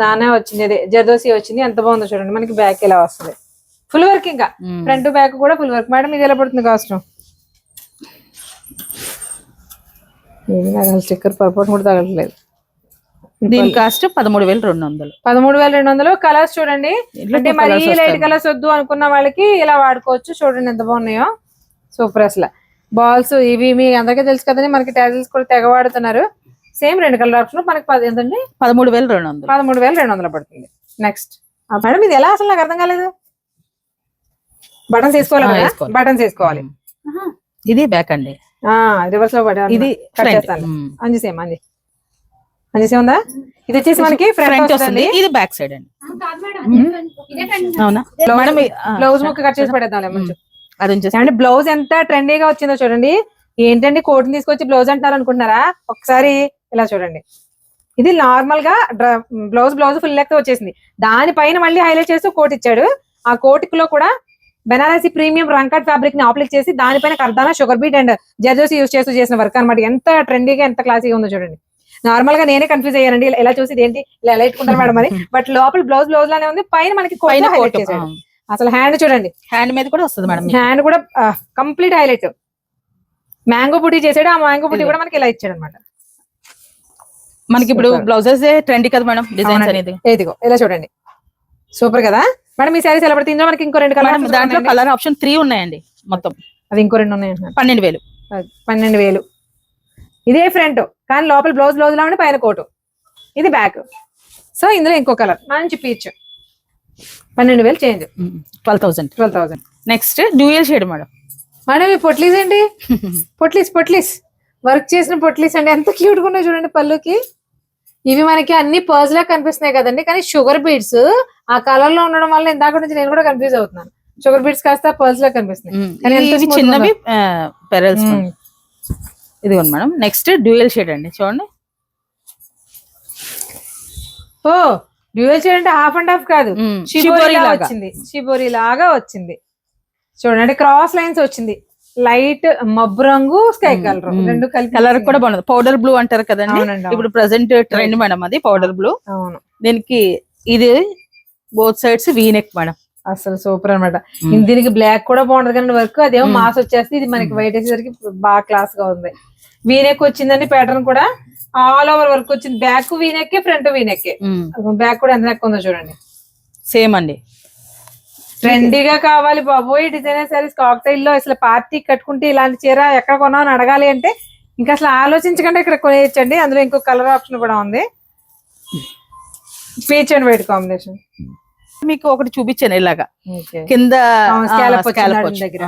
దానే వచ్చింది, అదే జర్దోసి వచ్చింది. ఎంత బాగుందో చూడండి. మనకి బ్యాక్ ఇలా వస్తుంది, ఫుల్ వర్క్, ఇంకా ఫ్రంట్ బ్యాక్ కూడా ఫుల్ వర్క్. మేడం ఇది ఎలా పడుతుంది కాస్ట్? స్టిక్కర్ పొరపాటు కూడా తగలట్లేదు. దీని కాస్ట్ 13200. 13200. కలర్స్ చూడండి, అంటే మరీ లైట్ కలర్స్ వద్దు అనుకున్న వాళ్ళకి ఇలా వాడుకోవచ్చు. చూడండి ఎంత బాగున్నాయో, సూపర్. అసలు బాల్స్ ఇవి మీ అందరికీ తెలుసు కదండి, మనకి టాజిల్స్ కూడా తెగ వాడుతున్నారు. సేమ్ 2 కలర్ ఆప్షన్ మనకి ఎంతండి? 13200. 13200 పడుతుంది. నెక్స్ట్ మేడం ఇది ఎలా, అసలు నాకు అర్థం కాలేదు. బటన్స్ వేసుకోవాలి, బటన్స్ వేసుకోవాలి. ఇది బ్యాక్ అండి, రివర్స్ లో ఇది అంజి సేమ్ అంజి సేమ్ ఉందా? ఇది వచ్చేసి మనకి ఫ్రంట్ వస్తుంది, ఇది బ్యాక్ సైడ్ అండి. అవునా మేడం? బ్లౌజ్ ముక్క కట్ చేసి పడేద్దాం మంచి. అది బ్లౌజ్ ఎంత ట్రెండీగా వచ్చిందో చూడండి. ఏంటండి కోట్ని తీసుకొచ్చి బ్లౌజ్ అంటారు అనుకుంటున్నారా? ఒకసారి ఇలా చూడండి. ఇది నార్మల్ గా బ్లౌజ్ ఫుల్ లెక్క వచ్చేసింది, దానిపైన మళ్ళీ హైలైట్ చేస్తూ కోట్ ఇచ్చాడు. ఆ కోటిలో కూడా బెనారసి ప్రీమియం రంకట్ ఫ్యాబ్రిక్ ని అప్లై చేసి దానిపైన కర్దానా, sugar bead and zardozi use చేస్తూ చేసిన వర్క్ అనమాట. ఎంత ట్రెండీగా ఎంత క్లాసీగా ఉందో చూడండి. నార్మల్ గా నేనే కన్ఫ్యూజ్ అయ్యానండి, ఎలా చూసి ఏంటి ఇలా ఎలా ఇట్టుకుంటారు మేడం అని. బట్ లోపల బ్లౌజ్ లానే ఉంది, పైన మనకి హైలైట్ చేశాడు. అసలు హ్యాండ్ చూడండి, హ్యాండ్ మీద కూడా వస్తుంది మేడం. హ్యాండ్ కూడా కంప్లీట్ హైలైట్, మ్యాంగో బుటీ చేసాడు. ఆ మ్యాంగో బుటీ కూడా మనకి ఇలా ఇచ్చాడు అనమాట. మనకి ఇప్పుడు బ్లౌజెస్ ట్రెండీ కదా మేడం, డిజైన్స్ అనేది. ఏదిగో ఇలా చూడండి, సూపర్ కదా మేడం. ఈ సారీస్ ఎలా పడుతుంది? ఇందులో మనకి ఇంకో 2 కలర్, దాంట్లో కలర్ ఆప్షన్ 3 ఉన్నాయండి మొత్తం. అది ఇంకో 2 ఉన్నాయి. 12000. 12000. ఇదే ఫ్రంట్, కానీ లోపల బ్లౌజ్ లా ఉండి పైన కోటు, ఇది బ్యాక్. సో ఇందులో ఇంకో కలర్ మంచి peach. 12000 change, 12,000. Next dual shade madam. Madam ఈ పొట్లీస్ ఏంటి? పొట్లీస్ వర్క్ చేసిన పొట్లీస్ అండి, ఎంత క్యూట్ గా ఉన్నాయి చూడండి పళ్ళుకి. ఇవి మనకి అన్ని పర్స్ లా కనిపిస్తున్నాయి కదండి, కానీ షుగర్ బీడ్స్ ఆ కలర్ లో ఉండడం వల్ల ఇందాక నుంచి నేను కూడా కన్ఫ్యూజ్ అవుతున్నాను. షుగర్ బీడ్స్ కాస్త పర్స్ లా కనిపిస్తున్నాయి, చిన్నవి పెరల్స్. ఇదిగోండి మేడం. నెక్స్ట్ డ్యూయల్ షేడ్ అండి, చూడండి. ఓ డ్యూయల్ షేడ్ అంటే హాఫ్ అండ్ హాఫ్ కాదు, షిబోరి లాగా వచ్చింది చూడండి. అంటే క్రాస్ లైన్స్ వచ్చింది, లైట్ మబ్బు రంగు, స్కై కలర్, 2 కలిపి. కలర్ కూడా బాగుంది. పౌడర్ బ్లూ అంటారు కదండి, ఇప్పుడు ప్రెసెంట్ ట్రెండ్ మేడం అది పౌడర్ బ్లూ. అవును, దీనికి ఇది both sides V neck madam. అసలు సూపర్ అనమాట. దీనికి బ్లాక్ కూడా బాగుంటది కానీ వర్క్, అదేమో మాస్ వచ్చేస్తే ఇది మనకి వైట్ వేసేసరికి బాగా క్లాస్ గా ఉంది. వీనెక్ వచ్చిందండి ప్యాటర్న్ కూడా ఆల్ ఓవర్ వర్క్ వచ్చింది. Back V-neck, front V-neck. Back కూడా ఎంత నెక్ ఉందో చూడండి. సేమ్ అండి. ట్రెండీగా కావాలి బాబోయ్ డిజైనర్ సారీస్ కాక్టైల్ లో. అసలు పార్టీ కట్టుకుంటే ఇలాంటి చీర ఎక్కడ కొన్నామని అడగాలి అంటే ఇంకా అసలు ఆలోచించకుండా ఇక్కడ కొనేయచ్చండి. అందులో ఇంకో కలర్ ఆప్షన్ కూడా ఉంది, పీచ్ అండ్ వైట్ కాంబినేషన్. మీకు ఒకటి చూపించాను ఇలాగా కింద scallop scallop వచ్చింది దగ్గర.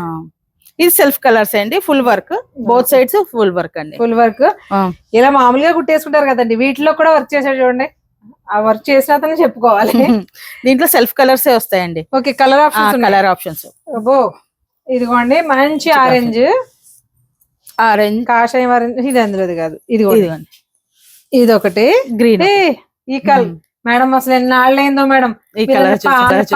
ఇది సెల్ఫ్ కలర్స్ అండి, full work, both sides full work అండి. ఫుల్ వర్క్ ఇలా మామూలుగా కుట్టేసుకుంటారు కదండి, వీటిలో కూడా వర్క్ చేశాడు చూడండి. ఆ వర్క్ చేసిన అతను చెప్పుకోవాలి. దీంట్లో సెల్ఫ్ కలర్స్ వస్తాయండి. Okay, colour options, colour options. అబ్బో ఇదిగోండి మంచి ఆరెంజ్, కాషాయం ఆరెంజ్. ఇది అందులోది కాదు, ఇదిగోండి ఇది ఒకటి గ్రీన్. ఈ కలర్ మేడం అసలు ఎన్నాళ్ళు అయిందో మేడం ఈ కలర్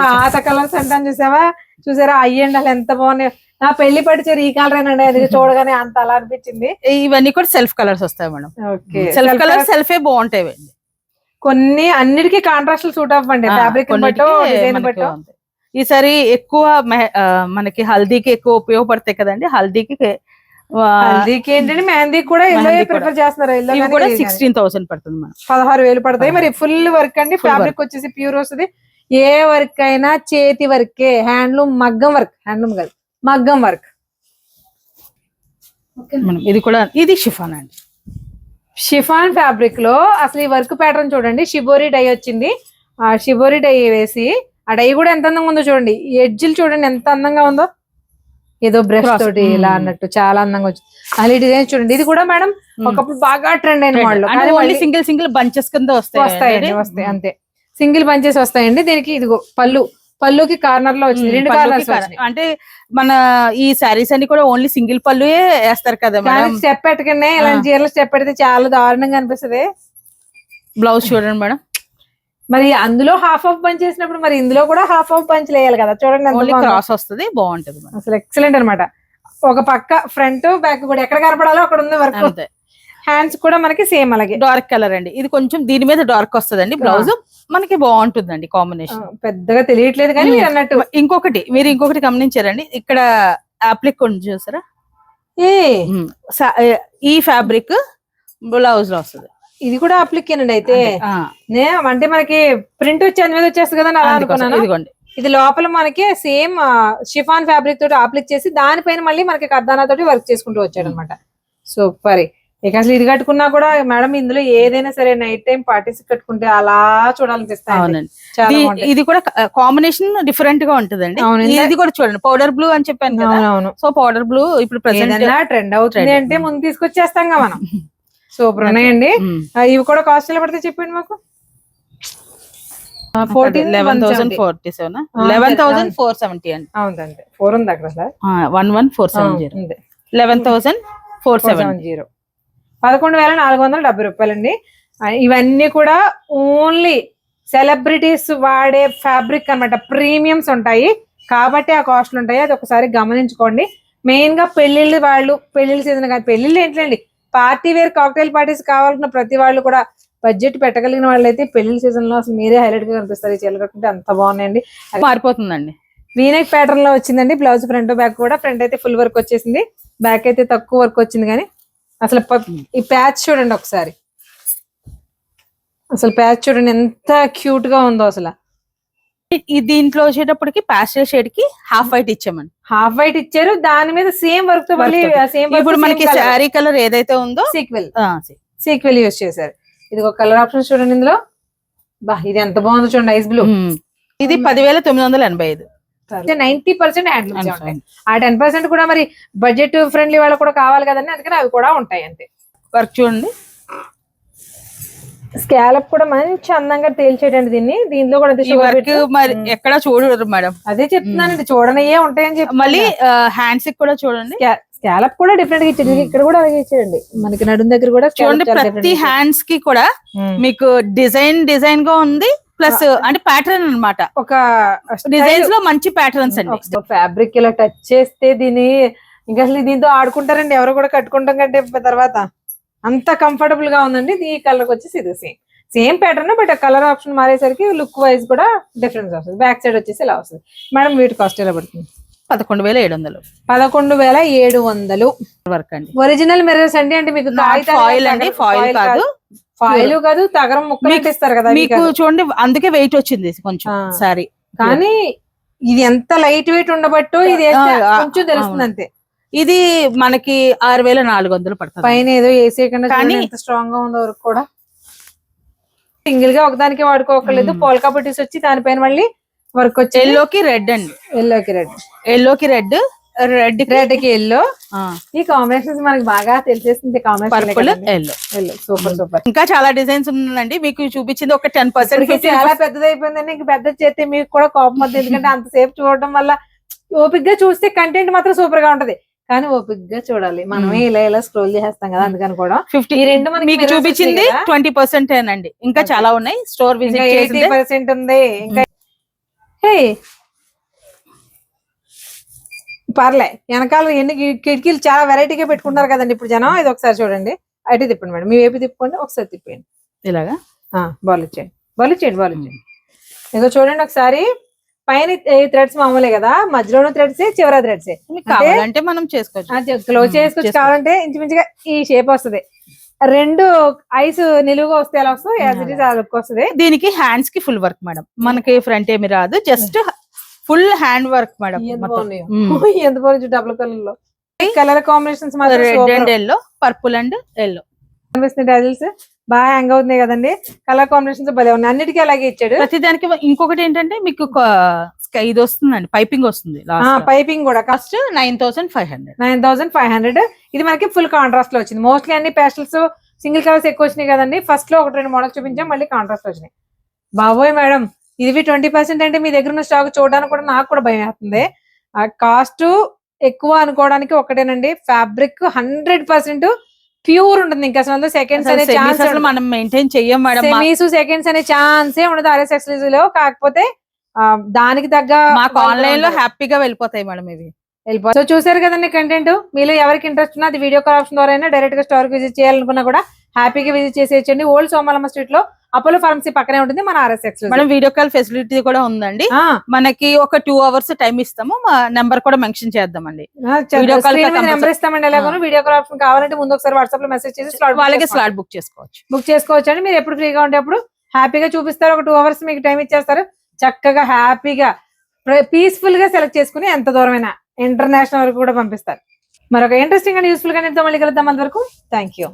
పాత కలర్స్ అంటాను చూసావా, చూసారా అయ్యండి అసలు ఎంత బాగున్నాయి. నా పెళ్లి పడిచారు ఈ కలర్ ఏనండి, అది చూడగానే అంత అలా అనిపించింది. ఇవన్నీ కూడా సెల్ఫ్ కలర్స్ వస్తాయి మేడం. ఓకే, సెల్ఫ్ కలర్ సెల్ఫే బాగుంటాయి. కొన్ని అన్నిటికీ కాంట్రాస్ట్ సూట్ అవ్వండి, ఫ్యాబ్రిక్ బట్టో డిజైన్ బట్టో. ఈసారి ఎక్కువ మనకి హల్దీకి ఎక్కువ ఉపయోగపడతాయి కదండి. హల్దీకి ఏంటంటే మెహందీకి కూడా ఎల్లో ప్రిఫర్ చేస్తున్నారు. ఎల్లో 16,000 పడుతుంది మేడం, 16,000 పడతాయి. మరి ఫుల్ వర్క్ అండి, ఫ్యాబ్రిక్ వచ్చేసి ప్యూర్ వస్తుంది. ఏ వర్క్ అయినా చేతి వర్కే, హ్యాండ్లూమ్ మగ్గం వర్క్, హ్యాండ్లూమ్ కాదు మగ్గం వర్క్. ఇది కూడా ఇది షిఫాన్ అండి. షిఫాన్ ఫ్యాబ్రిక్ లో అసలు ఈ వర్క్ ప్యాటర్న్ చూడండి, షిబోరి డై వచ్చింది. ఆ షిబోరి డై వేసి ఆ డై కూడా ఎంత అందంగా ఉందో చూడండి, ఎడ్జిలు చూడండి ఎంత అందంగా ఉందో, ఏదో బ్రష్ తోటి ఇలా అన్నట్టు చాలా అందంగా వచ్చింది. అసలు డిజైన్ చూడండి, ఇది కూడా మేడం ఒకప్పుడు బాగా ట్రెండ్ అయిన మోడల్. సింగిల్ బంచెస్ కింద వస్తాయి అంతే, సింగిల్ బంచెస్ వస్తాయండి. దీనికి ఇదిగో పళ్ళుకి కార్నర్ లో వచ్చింది, 2 కార్నర్స్. అంటే మన ఈ సారీస్ అన్ని కూడా ఓన్లీ సింగిల్ పళ్ళు వేస్తారు కదా మేడం. స్టెప్ పెట్టకనే ఇలాంటి చీరలు స్టెప్ పెడితే చాలా దారుణంగా అనిపిస్తుంది. బ్లౌజ్ చూడండి మేడం, మరి అందులో హాఫ్ ఆఫ్ బంచ్ చేసినప్పుడు మరి ఇందులో కూడా హాఫ్ ఆఫ్ బంచ్ వేయాలి కదా. చూడండి క్రాస్ వస్తుంది, బాగుంటది అసలు ఎక్సలెంట్ అనమాట. ఒక పక్క ఫ్రంట్ బ్యాక్ కూడా ఎక్కడ కనపడాలో అక్కడ ఉంది వర్క్. హ్యాండ్స్ కూడా మనకి సేమ్ అలాగే డార్క్ కలర్ అండి. ఇది కొంచెం దీని మీద డార్క్ వస్తుందండి. బ్లౌజ్ మనకి బాగుంటుందండి కాంబినేషన్. పెద్దగా తెలియట్లేదు కానీ మీరు అన్నట్టు. మీరు ఇంకొకటి గమనించారండి, ఇక్కడ అప్లిక్ ఉంది చూసారా, ఈ ఫ్యాబ్రిక్ బ్లౌజ్ లో వస్తుంది. ఇది కూడా అప్లిక్ అండి. అయితే అంటే మనకి ప్రింట్ వచ్చి అందు మీద వచ్చేస్తుంది కదా అలా అనుకున్నాను. ఇదిగోండి, ఇది లోపల మనకి సేమ్ షిఫాన్ ఫ్యాబ్రిక్ తోటి అప్లిక్ చేసి దానిపైన మళ్ళీ మనకి కర్దానా తోటి వర్క్ చేసుకుంటూ వచ్చాడు అనమాట. సూపర్. ఇక అసలు ఇది కట్టుకున్నా కూడా మేడం ఇందులో ఏదైనా సరే నైట్ టైం పార్టీస్ కట్టుకుంటే అలా చూడాలనిపిస్తాయి. ఇది కూడా కాంబినేషన్ డిఫరెంట్ గా ఉంటుందండి. ఇది కూడా చూడండి, పౌడర్ బ్లూ అని చెప్పాను కదా. సో పౌడర్ బ్లూ ఇప్పుడు ప్రెసెంట్ ట్రెండ్ అవుతుంది అంటే ముందు తీసుకొచ్చేస్తాం కదా మనం. సూపర్ ఉన్నాయండి. ఇవి కూడా కాస్ట్ ఎలా పడితే చెప్పండి మాకు. 11,447 11,470 అండి. అవునండి, 4 ఉంది అక్కడ సార్. 11,470 11,470 11,470 రూపాయలండి. ఇవన్నీ కూడా ఓన్లీ సెలబ్రిటీస్ వాడే ఫ్యాబ్రిక్ అన్నమాట. ప్రీమియమ్స్ ఉంటాయి కాబట్టి ఆ కాస్ట్లు ఉంటాయి, అది ఒకసారి గమనించుకోండి. మెయిన్ గా పెళ్లిళ్ళ సీజన్ కాదు, పెళ్లిళ్ళు ఏంటండి పార్టీ వేర్ కాక్టైల్ పార్టీస్ కావాలన్న ప్రతి వాళ్ళు కూడా బడ్జెట్ పెట్టగలిగిన వాళ్ళు అయితే పెళ్లిళ్ళ సీజన్ లో అసలు మీరే హైలైట్ గా కనిపిస్తారు. ఈ చీరలు కట్టుకుంటే అంత బాగున్నాయండి. మారిపోతుందండి. వీనెక్ ప్యాటర్న్ లో వచ్చిందండి. బ్లౌజ్ ఫ్రంట్ బ్యాక్ కూడా, ఫ్రంట్ అయితే ఫుల్ వర్క్ వచ్చేసింది, బ్యాక్ అయితే తక్కువ వర్క్ వచ్చింది. కానీ అసలు ఈ ప్యాచ్ చూడండి ఒకసారి, అసలు ప్యాచ్ చూడండి ఎంత క్యూట్ గా ఉందో అసలు. దీంట్లో వచ్చేటప్పటికి పాస్టల్ షేడ్ కి హాఫ్ వైట్ ఇచ్చామండి. హాఫ్ వైట్ ఇచ్చారు, దాని మీద సేమ్ వర్క్ తో మళ్ళీ సేమ్. ఇప్పుడు మనకి శారీ కలర్ ఏదైతే ఉందో సీక్వెల్ యూజ్ చేశారు. ఇది ఒక కలర్ ఆప్షన్ చూడండి ఇందులో. ఇది ఎంత బాగుందో చూడండి, ఐస్ బ్లూ. ఇది 10,985. 90% హ్యాండ్లూమ్స్ ఉంటాయి. ఆ 10% కూడా మరి బడ్జెట్ ఫ్రెండ్లీ వాళ్ళకి కూడా కావాలి కదండి, అందుకని అవి కూడా ఉంటాయి అంతే. వర్క్ చూడండి, స్కాలప్ కూడా మంచి అందంగా తేల్చేటండి దీన్ని. దీంట్లో కూడా మరి ఎక్కడ చూడరు మేడం, అదే చెప్తున్నానండి, చూడనయ్యే ఉంటాయని చెప్పి. మళ్ళీ హ్యాండ్స్ కూడా చూడండి, స్కాలప్ కూడా డిఫరెంట్ గా ఇచ్చాడు. ఇక్కడ కూడా అలాగే ఇచ్చాడండి, మనకి నడుం దగ్గర కూడా చూడండి. ప్రతి హ్యాండ్స్ కి కూడా మీకు డిజైన్ గా ఉంది, ప్లస్ అంటే ప్యాటర్న్ అన్నమాట. ఒక డిజైన్స్ లో మంచి ప్యాటర్న్స్ అండి. ఫ్యాబ్రిక్ ఇలా టచ్ చేస్తే దీన్ని ఇంకా అసలు దీంతో ఆడుకుంటారండి ఎవరు కూడా, కట్టుకుంటాం కంటే తర్వాత అంత కంఫర్టబుల్ గా ఉందండి. ఈ కలర్ వచ్చేసి ఇది same pattern, but colour option మారేసరికి లుక్ వైజ్ కూడా డిఫరెన్స్ వస్తుంది. బ్యాక్ సైడ్ వచ్చేసి ఇలా వస్తుంది. మేడం వీటి కాస్ట్ ఎలా పడుతుంది? 11,700 11,700 వర్క్ అండి. ఒరిజినల్ మిర్రర్స్ అండి. అంటే మీకు ఫాయిల్ అండి, ఫాయిల్ కాదు, ఫాయిల్ కాదు, తగరం ముక్కలు ఇస్తారు కదా మీకు చూడండి. అందుకే వెయిట్ వచ్చింది కొంచెం సారీ, కానీ ఇది ఎంత లైట్ వెయిట్ ఉండబట్టు ఇది వేస్తే కొంచెం తెలుస్తుంది అంతే. ఇది మనకి 6,400 పడుతుంది. పైన ఏదో ఏసీ కన్నా కానీ ఎంత స్ట్రాంగ్ గా ఉందో వరకు కూడా సింగిల్ గా ఒకదానికి వాడుకోకలేదు. పోల్కా బుటీస్ వచ్చి దానిపైన మళ్ళీ వర్క్ వచ్చి ఎల్లోకి రెడ్ అండి, ఎల్లోకి రెడ్, రెడ్ కి ఎల్లో. ఈ కాంబినేషన్స్ మనకి బాగా తెలిసేస్తుంది. Purple, yellow. Super super. ఇంకా చాలా డిజైన్స్ ఉందండి. మీకు చూపించింది ఒక 10%. చాలా పెద్దది అయిపోయిందండి. ఇంక పెద్ద చేస్తే మీకు కూడా కోపం వద్దు, ఎందుకంటే అంతసేపు చూడడం వల్ల ఓపిక్ గా చూస్తే కంటెంట్ మాత్రం సూపర్ గా ఉంటది, కానీ ఓపిక్ గా చూడాలి. మనమే ఇలా స్క్రోల్ చేస్తాం కదా, అందుకని కూడా 50 మీకు చూపించింది 20% అండి. ఇంకా చాలా ఉన్నాయి. స్టోర్ విజిట్ 80% ఉంది. ఇంకా పర్లే, వెనకాల ఎన్ని కిటికీలు చాలా వెరైటీగా పెట్టుకుంటారు కదండి ఇప్పుడు జనం. ఇది ఒకసారి చూడండి, అటు తిప్పండి మేడం, మీ వైపు తిప్పుకోండి, ఒకసారి తిప్పండి ఇలాగా. బాల్ ఇచ్చేయండి. ఇదిగో చూడండి ఒకసారి. పైన థ్రెడ్స్ మామూలే కదా, మధ్యలోనూ థ్రెడ్స్, చివర థ్రెడ్స్. కావాలంటే మనం చేసుకోవచ్చు, క్లోజ్ చేసుకోవచ్చు. కావాలంటే ఇంచుమించుగా ఈ షేప్ వస్తుంది. 2 ఐస్ నిలువుగా వస్తే ఎలా వస్తుంది, యాజ్ ఇట్ ఈస్ ఆ లుక్ వస్తుంది. దీనికి హ్యాండ్స్ కి ఫుల్ వర్క్ మేడం. మనకి ఫ్రంట్ ఏమి రాదు, just full hand work madam. ఎంత బాగుంది డబుల్ కలర్ లో. Colour combinations red and yellow, purple and yellow కనిపిస్తుంది. టైల్స్ బాగా హ్యాంగ్ అవుతున్నాయి కదండి. కలర్ కాంబినేషన్స్ భలే ఉన్నాయి, అన్నిటికీ అలాగే ఇచ్చాడు. ప్రతి దానికి ఇంకొకటి ఏంటంటే మీకు ఇది వస్తుందండి, పైపింగ్ వస్తుంది. పైపింగ్ కూడా కాస్ట్ 9,500. 9,500. ఇది మనకి ఫుల్ కాంట్రాస్ట్ లో వచ్చింది. మోస్ట్లీ అన్ని పేస్టల్స్, సింగిల్ కలర్స్ ఎక్కువ వచ్చినాయి కదండి. ఫస్ట్ లో 1-2 మోడల్స్ చూపించాం, మళ్ళీ కాంట్రాస్ట్ వచ్చినాయి. బాబోయ్ మేడం, ఇది 20% అంటే మీ దగ్గర ఉన్న స్టాక్ చూడడానికి కూడా నాకు కూడా భయం వేస్తుంది. ఆ కాస్ట్ ఎక్కువ అనుకోవడానికి ఒకటేనండి, ఫ్యాబ్రిక్ 100% ప్యూర్ ఉంటుంది. ఇంకా అసలు సెకండ్స్ అనే ఛాన్స్ మనం మెయింటైన్ చెయ్యం మేడం. సెకండ్స్ అనే ఛాన్సే ఉండదు RS Exclusive లో. కాకపోతే దానికి తగ్గ మాకు ఆన్లైన్ లో హ్యాపీగా వెళ్ళిపోతాయి మేడం ఇవి. సో చూసారు కదండి కంటెంట్. మీలో ఎవరికి ఇంట్రెస్ట్ ఉన్నా అది వీడియో కాల్ ఆప్షన్ ద్వారా అయినా డైరెక్ట్ గా స్టోర్ కి విజిట్ చేయాలనుకున్నా కూడా హ్యాపీగా విజిట్ చేసేయచ్చండి. ఓల్డ్ సోమాలమ్మ స్ట్రీట్ లో అపోలో ఫార్మసీ పక్కనే ఉంటుంది మన RS Exclusive. మనం వీడియో కాల్ ఫెసిలిటీ కూడా ఉందండి. మనకి ఒక 2 hours టైం ఇస్తాము. మా నెంబర్ కూడా మెన్షన్ చేద్దామండి. నెంబర్ ఇస్తామండి. ఎలాగో వీడియో కాల్ ఆప్షన్ కావాలంటే ముందు ఒకసారి వాట్సాప్ లో మెసేజ్ చేసి వాళ్ళకి స్లాట్ బుక్ చేసుకోవచ్చు అండి. మీరు ఎప్పుడు ఫ్రీగా ఉంటే అప్పుడు హ్యాపీగా చూపిస్తారు. ఒక 2 hours మీకు టైం ఇచ్చేస్తారు. చక్కగా హ్యాపీగా పీస్ఫుల్ గా సెలెక్ట్ చేసుకుని ఎంత దూరమైనా ఇంటర్నేషనల్ వరకు కూడా పంపిస్తారు. మరొక ఇంట్రెస్టింగ్ అండ్ యూస్ఫుల్ గా మళ్ళీ కలుద్దాం. అంతవరకు థ్యాంక్ యూ.